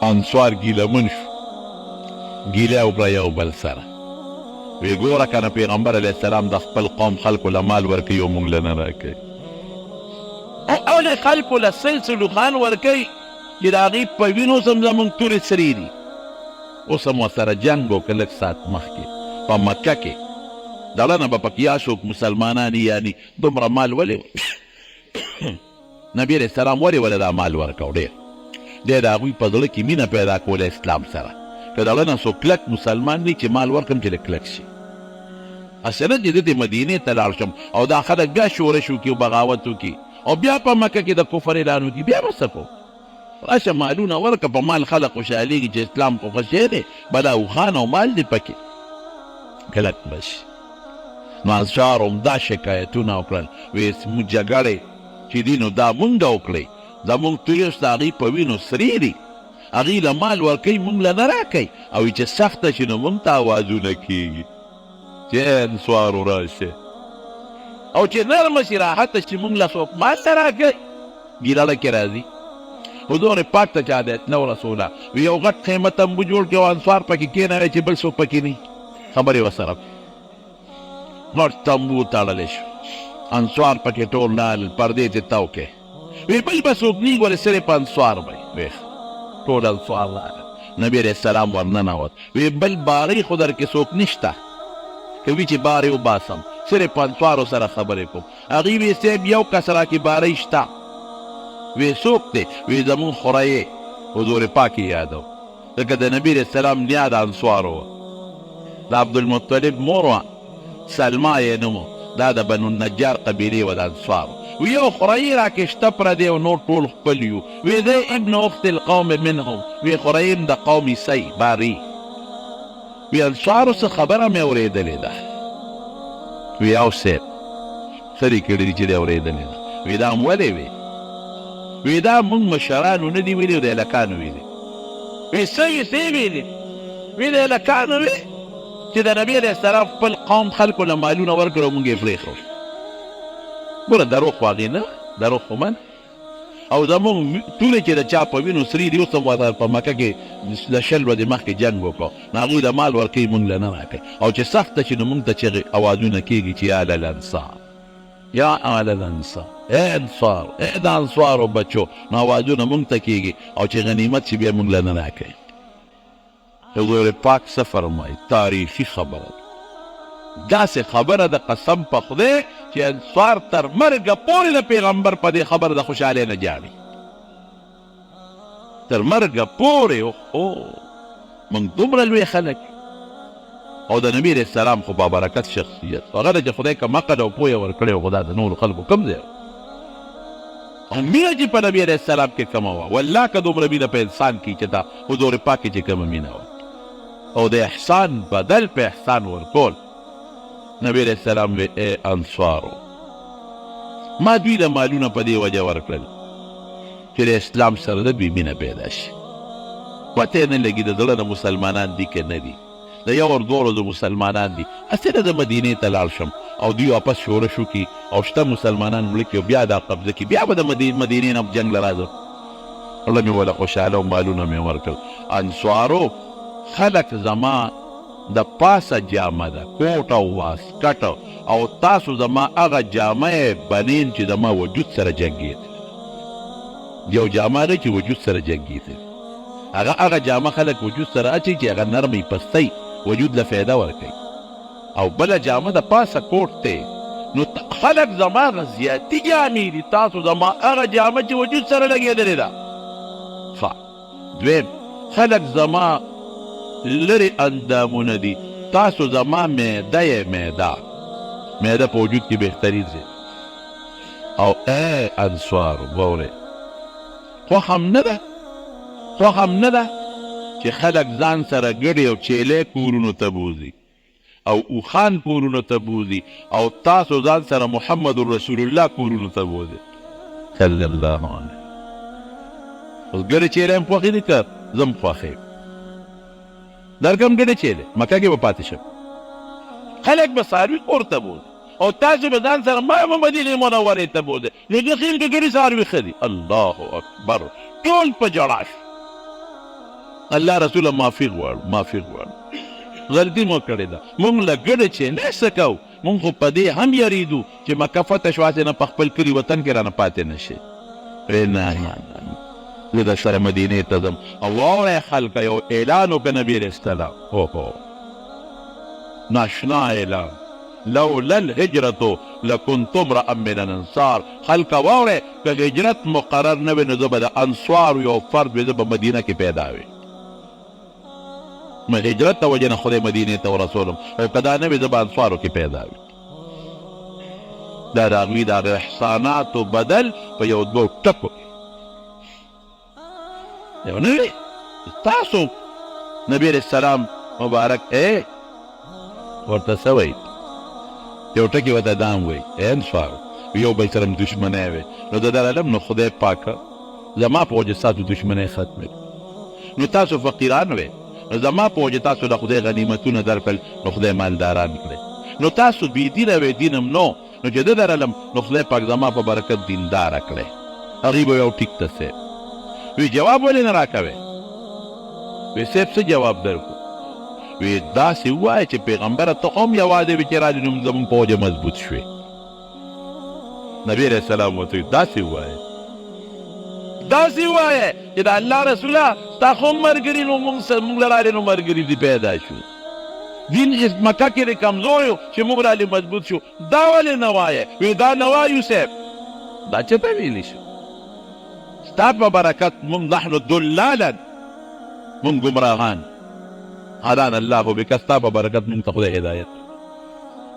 انصار ګیلهمن شو، ګیله وکړه یو بل سره. وی ګوره که نه پیغمبر علیه السلام د خپل قوم خلکو له مال ورکوي او موږ له نه راکوي. اولې خلکو له 100 خان ورکوي چې د هغې په وینو هم زموږ تورې سرې دي. اوس هم ورسره جنګ وکړه لږ ساعت مخکې په مکه کې، دله نه به پکې یا څوک مسلمانان یعنې دومره مال ولې نبي علیه السلام ولې دا مال ورکړو؟ ډېر دی د هغوی په زړه کې مینه پیدا کوله اسلام سره. که دله نه څوک کلک مسلمان دی چې مال ورکړم چې لږ کلک شي. هسې نه چې زه د مدینې ته لاړ شم او دا خلک بیا شورش وکړي او بغاوت وکړي او بیا په مکه کې د کفر اعلان وکړي، بیا به څه کوو؟ راشه مالونه ورکه، په مال خلک خوشحالېږي چې اسلام خو ښه شی دی، بلا اوښان او مال دی پکې، کلک به شي. نو انصار همدا شکایتونه وکړل، ویې زموږ جګړې چې دي نو دا مونږ وکړئ، زموږ تویې د هغې په وینو سرې دي، هغې له مال ورکوي مونږ له نه راکوي، او چې سخته شي نو مونږ ته اوازونه کېږي چې انصارو راشه، او چې نرمه شي راحته شي مونږ له څوک مال ته راکوي، ګیلاله کې راځي. حضور پاک ته چا د نو رسوله وی یو غټ خیمه تمبو جوړ کړي او انصار پکې کېنوی چې بل څوک پکې نه خبرې ورسره غټ تمبو تړلی شو، انصار پکې ټول نال پردې ته تاو کې وی بل به څوک نه ګورې صرف انصار به وی ټول انصار راغل. نبي علیه السلام ورننوت وی بل بارې خو در کې څوک نشته، که وي چې بارې وباسم صرف انصارو سره خبرې کوم. هغې وی صاحب یو کس راکې باری شته. وی څوک دی؟ وی زمون خورایې حضور پاک یې یادو ځکه د نبي علیه السلام نیا د انصارو وه. د عبدالمطلب مور وه سلما یې نوم دا د بنو النجار قبیلې وه د انصارو. وی یو خورایي راکې شته پردی او نور ټول خپل یو. وی دی ابن اخت القوم منهم. وی خورایي د قوم عیسی باري. وی انصارو څه خبره مې اورېدلې ده. وی او صاحب څه دې کړي دي چې دې اورېدلې ده؟ وی دا هم ولې وی؟ وی دا مونږ مشرانو نه دي ویلي او د هلکانو ویلي. وی څه ویلي؟ وی د هلکانو وی چې د نبي علیه السلام خپل قوم خلکو له مالونه ورکړه او مونږ یې پرېښود. ګوره دروغ خو هغې نه دروغ خو من او زمونږ ټولې چې د چا په وینو سري دي. اوس هم په مکه کې د 20 ورځې مخکې جنګ وکړو نو هغوی د مال ورکوي مونږ له نه راکوي. او چې سخته چې نو مونږ ته چې اوازونه کېږي چې یا الانصار یا اهل الانصار ای انصار ای د انصارو بچو نو اوازونه مونږ ته کېږي او چې غنیمت چې بیا مونږ له نه راکوي. حضور پاک څه فرمایي؟ تاریخي خبره داسې خبره د قسم په خدای چې انصار تر مرګه پورې د پیغمبر په دې خبره د خوشحالۍ نه جاړي. تر مرګه پورې موږ دومره لوی خلک او د نبي علیه السلام خو بابرکت شخصیت هغه ده چې خدای کم عقل او پویه ورکړی او خدا د نورو خلکو کم دی او مینه چې په نبي علیه السلام کې کمه وه والله که دومره مینه په انسان کې چې دا حضور پاک کې چې کمه مینه وه او د احسان بدل په احسان ورکول. نبی علیه السلام وی ای انصارو ما دوی له مالونه په دې وجه ورکړل چې د اسلام سره د دوی مینه پیدا شي. پته یې نه لګي د زړه د مسلمانان دي که نه دي د یو ور دوه ورځو مسلمانان دي. هسې د مدینې ته لاړ شم او دوی واپس شورش وکړي او شته مسلمانان مړه کړي او بیا دا قبضه کړي بیا به د مدینې نه جنګ له راځم. الله مې وله خوشحاله او مالونه مې ورکړل. انصارو خلک زما د پاسه جامه ده کوټ او واسکټ او تاسو زما هغه جامه بنین چې زما وجود سره جنګېدل. یو جامه ده چې وجود سره جنګېدل هغه جامه خلک وجود سره اچوي چې هغه نرمې پستۍ وجود له فایده ورکوي او بله جامه د پاسه کوټ دی. نو خلک زما هغه زیاتي جامې دي تاسو زما هغه جامه چې وجود سره لګېدلې ده. دویم خلک زما لري اندامونه دي تاسو زما معده یې معده په وجود کې بهترین دی. او ای انصارو واورئ خوښ هم نه ده چې خلک ځان سره ګډې او چیلې کورونو ته بوځي او اوښان کورونو ته بوځي او تاسو ځان سره محمد رسول الله کورونو ته بوځي. صلی الله علیه اوس ګډې چیلې هم خوښې دي که زه هم خوښ یم درکم ګډې چیلې مکه کې به پاتې شم. خلک به څاروي کور ته بوځي او تاسو به ځان سره ما مدینې منورې ته بوځئ. لږ خیل کې ګډې څاروي ښه دي. الله اکبر ټول په ژړا شو. الله رسوله معافي غواړو غلطي مو کړې ده. مونږ له ګډې چیلې څه کوو؟ مونږ خو په دې هم یریدو چې مکه فتح شو هسې نه په خپل کلي وطن کې رانه پاتې نه شي. نه زه در سره مدینې ته ځم او واورئ خلکه یو اعلان وکړه نبي علیه السلام ناشنا اعلان لولا الهجرة لكنت امرأ من الانصار. خلکه واورئ که هجرت مقرر نه وي نو زه به د انصارو یو فرد وي زه به مدینه کې پیدا وي. هجرت ته وجه نه خدای مدینې ته ورسولم او که دا نه وي زه به انصارو کې پیدا وي. دا د هغوی د احساناتو بدل په یو دوو ټکو یو نه وي. تاسو نبي علیه السلام مبارک ورته څه وایي؟ یو ټکي ورته دا هم وایي ای انصارو یو بل سره م دشمنی وي نو د دلالم نو خدای پاکه زما په وجه ستاسو دشمنی ختمې نو تاسو فقیران وئ نو زما په وجه تاسو د خدای غنیمتونه درکړل نو خدای مالداران کړئ. نو تاسو بې دینه وئ دین هم نو چې ده درلم نو خدای پاک زما په برکت دینداره کړئ. هغې به یو ټیک ته صاحب وی جواب ولې نه راکوئ؟ وی صاحب څه جواب درکړو؟ وی داسې ووایه چې پیغمبره ته هم یوازې وي چې رالې نو زموږ په وجه مضبوط شوې. نبی علیه السلام ورته داسې ووایه چې د الله رسوله ستا خو هم ملګري نو موږ له رالې نو ملګري دي پیدا شو. دین مکه کې د کمزور یو چې موږ رالې مضبوط شو. دا ولې نه وایې؟ وی دا نه وایو صاحب. دا چېرته ویلی شو؟ ستا په برکت موږ نحن دلالا، موږ ګمراهان. هدانا الله بک، ستا په برکت موږ ته خدای هدایت.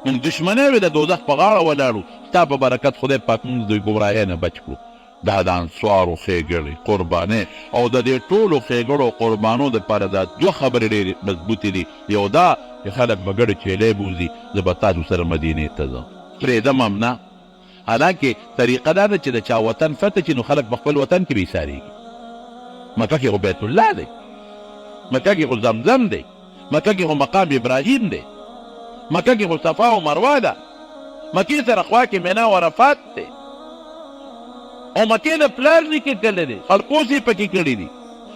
موږ دشمنی وې د دوزخ په غاړه ولاړو، ستا په برکت خدای پاک موږ د ګمراهۍ نه بچ کړو. دا د انصارو ښېګړې قربانۍ او د دې ټولو ښېګړو قربانو دپاره دا دوه خبرې ډېرې مضبوطې دي. یو دا چې خلک به ګډې چیلې بوځي، زه به تاسو سره مدینې ته ځم، پرېږدم هم نه. حالانکې طریقه دا ده چې د چا وطن فتح چې نو خلک په خپل وطن کې بېسارېږي. مکه کې خو بیت الله دی، مکه کې خو زمزم دی، مکه کې خو مقام ابراهیم دی، مکه کې خو صفا او مروه ده، مکې سره خوا کې مینا او عرفات دی، او مکې د پلار نیکه کلی دی، خلقوس یې پکې کړي دي،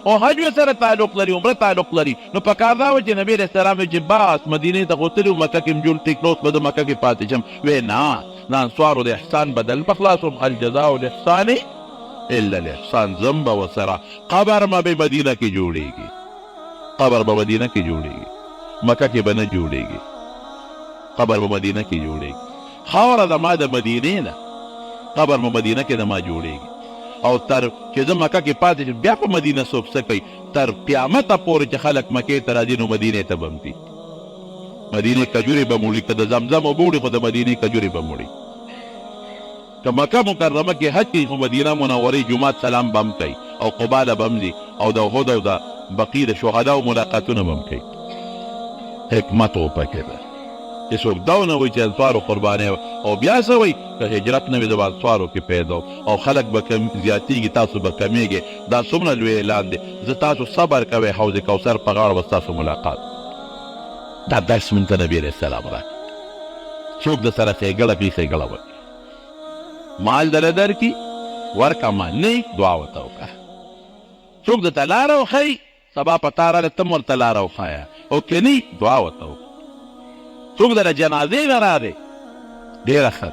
او حج سره تعلق لري، عمره تعلق لري. نو پکار دا و چې نبي علیه السلام چې باس مدینې ته خو تلي و، مکه کې م جوړ ټیک اوس به د مکه کې پاتې شم. وی نه، د انصارو د احسان بدل به خلاصوم. الجزاء الاحسان الا الاحسان. ځم به ورسره، قبر به مدینه کې جوړېږي، قبر به مدینه کې جوړېږي، مکه کې به نه جوړېږي، قبر به مدینه کې جوړېږي. خاوره زما د مدینې ده، قبر به مدینه کې د ما جوړېږي. او تر چې زه مکه کې پاتې شم بیا په مدینه څوک څه کوي؟ تر قیامته پورې چې خلک مکې ته راځي نو مدینې ته به هم ځي. مدینې کجورې به موړي، که د زمزم اوبه وړي خو د مدینې کجورې به موړي. که مکه مکرمه کې حج کوي خو مدینه منورې جومات سلام به هم کوي، او قباله به هم ځي، او د احد او د بقي د شهداو ملاقاتونه به هم کوي. حکمت و پکې ده چې څوک دا ونه وایي چې انصارو قربانۍ او بیا څه وایي که هجرت نه وي د انصارو کې پیدا او خلک به زیاتېږي، تاسو به کمیږي. دا څومره لوی اعلان دی. زه تاسو صبر کوئ، حوض کوثر په غاړه به ستاسو ملاقات. دا درس موږ ته نبي علیه السلام راکړي. څوک د سره ښېګړه کوي ښېګړه وکړي، مال دله درکړي ورکړه، مال نه دعا ورته وکړه. څوک درته لاره وښیي، سبا په تا راغلی ته م ورته لاره وښایه، او که نه دعا ورته وکړه. څوک در جنازې نه راغی، ډېره ښه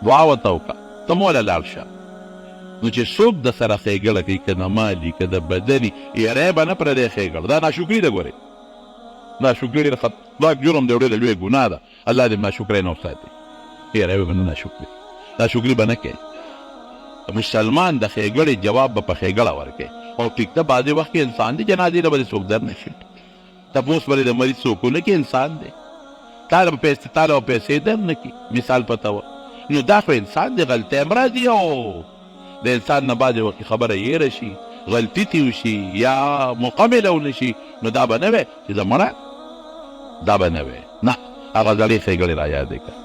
دعا ورته وکړه، ته م وله لاړ شه. نو چې څوک د سره ښېګړه کوي، که د مالي که د بدني، یری به نه پرېږدی ښېګړه. دا ناشکري ده. ګورئ، ناشکري ډېر خطرناک جرم دی او ډېره لویه ګناه ده. الله دې ناشکرۍ نه وساتي. یری به نه ناشکري، ناشکري به نه کوي. مسلمان د ښېګړې جواب به په ښېګړه ورکوي. او ټیک ده، بعضې وخت کې انسان دی، جنازې له به دې څوک در نه شي، تپوس به د مریض څوک ونه کړي، انسان دی. تا له به پیسې در نه کړي، مثال پته وه. نو دا خو انسان دی، غلطۍ هم راځي، او د انسان نه بعضې وخت خبره هېره شي، غلطي تې وشي، یا موقع میلونه شي. نو دا به نه وی چې زه مړه، دا به نه وی. نه، هغه زړې ښېګړې را یادې کړه.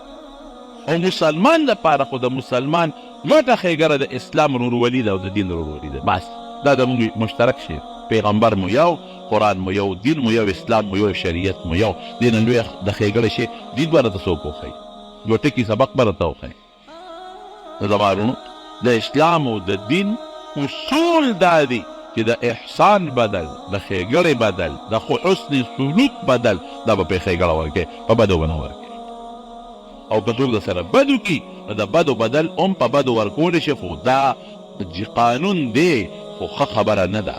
او مسلمان لپاره خو د مسلمان غټه ښېګړه د اسلام ورورولي ده او د دین ورورولي ده. بس دا د موږ مشترک شی، پیغمبر مو یو، قرآن مو یو، دین مو یو، اسلام مو یو، شریعت مو یو. دې نه لوی د ښېګړې شی دین به راته څوک وښیي، یو ټکي سبق به راته وښیي. نو زما وروڼو، د اسلام او د دین اصول دا دی چې د احسان بدل، د ښېګړې بدل، د حسن سلوک بدل، دا به پرې ښېګړه ورکوي، په بدو به نه ورکوي. او که څوک د سره بدو کي، نو د بدو بدل هم په بدو ورکولی شي. خو دا قانون دی، خو ښه خبره نه ده.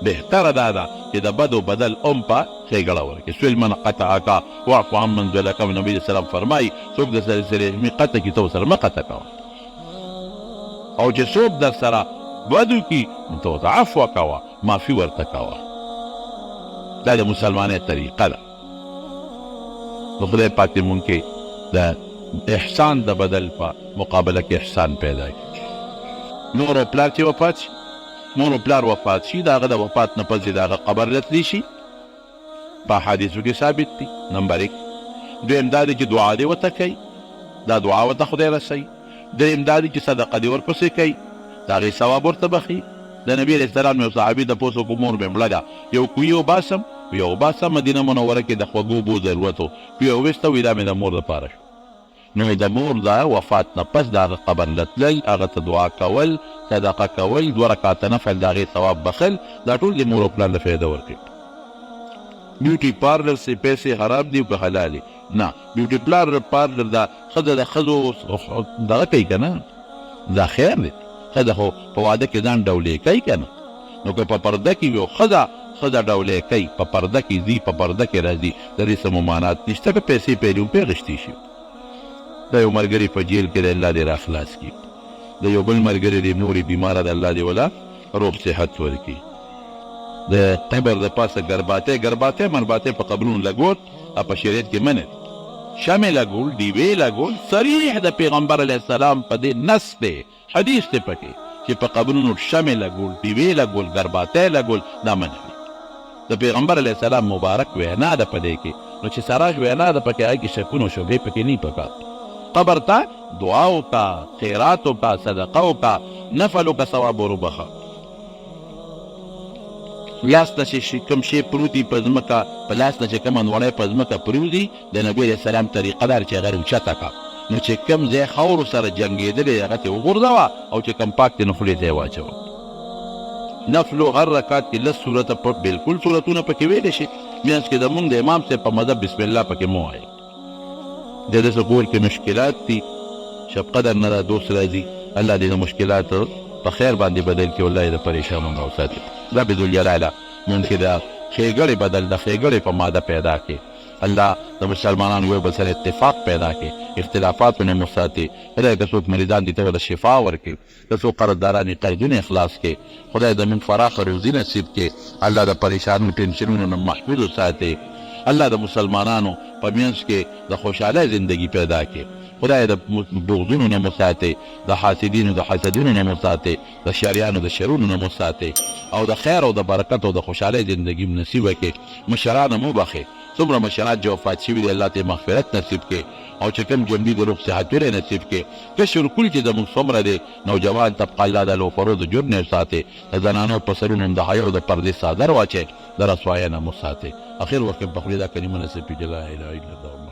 بهتره دا ده چې د بدو بدل هم په ښېګړه ورکوي. سویل من قطعک واعف عن من ظلمک. نبي علیه السلام فرمایي څوک در سره رحمي قطع کي، ته ورسره مه قطع کوه. او چې څوک در سره بدو کي، نو ته ورته عفوه کوه، معافي ورته کوه. دا د مسلمانۍ طریقه ده. نو خدای پاک دې مونږ کې د احسان د بدل په مقابله کې احسان پیدا کړي. مور او پلار چې وفات شي، مور او پلار وفات شي، د هغه د وفات نه پس د هغه قبر رتلی شي، په حدیثو کې ثابت دي. نمبر 1. دویم دا دی چې دعا دې ورته کوي، دا دعا ورته خدای رسوي. دریم دا دی چې صدقه دې ورپسې کوي، د هغې ثواب ورته بخي. د نبي علیه السلام یو صحابي تپوس وکړو، مور مې مړه ده، یو کوهي وباسم، یو وباسم، مدینه منوره کې د خوږو اوبو ضرورت و، یو ویسته، وایي دا مې د مور دپاره شو. نو د مور د وفات نه پس د هغه قبر لتلی، هغه ته دعا کول، صدقه کول، 2 رکعاته نفل، د هغې ثواب بخل، دا ټول د مور او پلار له فایده ورکوي. بیوټي پارلر سې پیسې حرام دي که حلال دي؟ نه، بیوټي پارلر دا ښځه د ښځو دغه کوي که نه، دا خیر دی. ښځه خو په واده کې ځان ډولې کوي که نه. نو که په پرده کې یو ښځه ښځه ډولۍ کوي په پرده کې ځي په پرده کې راځي د دې څه ممانعت نشته که پیسې پیري هم پرې اخیستې شي د یو ملګري په جیل کې د الله دې راخلاص کړي د یو بل ملګري دې نورې بیماره د الله دې ولا روغ صحت ورکړي د قبر د پاسه ګرباتۍ مرباتۍ په قبرونو لګول په شریعت کې منع شمع لګول ډیوې لګول صریح د پیغمبر علیه السلام په دې نص دی حدیث دی پکې چې په قبرونو شمع لګول ډیوې لګول ګرباتۍ لګول دا منع دي د پیغمبر علیه السلام مبارک وینا ده په دې کې نو چې سراج وینا ده پکې هغې کې شکونه و شبهې پکې نه پکار قبر ته دعا وکړه خیرات وکړه صدقه وکړه نفل وکړه ثواب وربخه لاس ته چې کوم شی پروت دي په ځمکه په لاس نه چې کومه نوړی په ځمکه پروت دي د نبي علیه السلام طریقه دار چې هغه اوچته کړه نو چې کوم ځای خاورو سره جنګېدلی هغه ته وغورځوه او چې کوم پاک دی نو خولې ته یې واچوه نفلو هر رکعت کې لس صورته بلکل صورتونه پکې ویلی شي منځ کې د مونږ د امام صاحب په مذهب بسم الله پکې مه وایئ د ده څه کور کې مشکلات دي شب قدر نه را دوست راځي الله دې د مشکلات په خیر باندې بدل کړي والله یې د پریشان مونږ وساتي رب ذوالجلاله مونږ کې د ښېګړې بدل د ښېګړې په ماده پیدا کړي الله د مسلمانانو یو بل سره اتفاق پیدا کړي اختلافاتونه مو ساتي خدای که څوک مریضان دي ته د شفا ورکړي که څوک قرضداران یې قرضونه اخلاص کړي خدای د موږ فراخه روزي نصیب کړي الله د پریشانو ټینشنونو نه محفوظ وساتي الله د مسلمانانو په منځ کې د خوشحاله زندگی پیدا کړي خدای د بغضونو نه مو ساتي د حاسدینو د حسدونو نه مو ساتي د شریانو د شرونو نه مو ساتي او د خیر او د برکت او د خوشحاله زندگی نصیب کړي مشران مو بخي څومره مشران چې وفات شوي دي الله ته مغفرت نصیب کړي او چې کوم ژوندي د روغ صحت ولې نصیب کړي کشر کل چې زموږ څومره دی نوجوان طبقه الله د لوفرو د جرم نه ساتي د زنانو په سرونو د حیا او د پردې څادر واچي د رسوایۍ نه مو ساتي اخر وخت په خولې دا کلمه نصیب کړي لا اله الا الله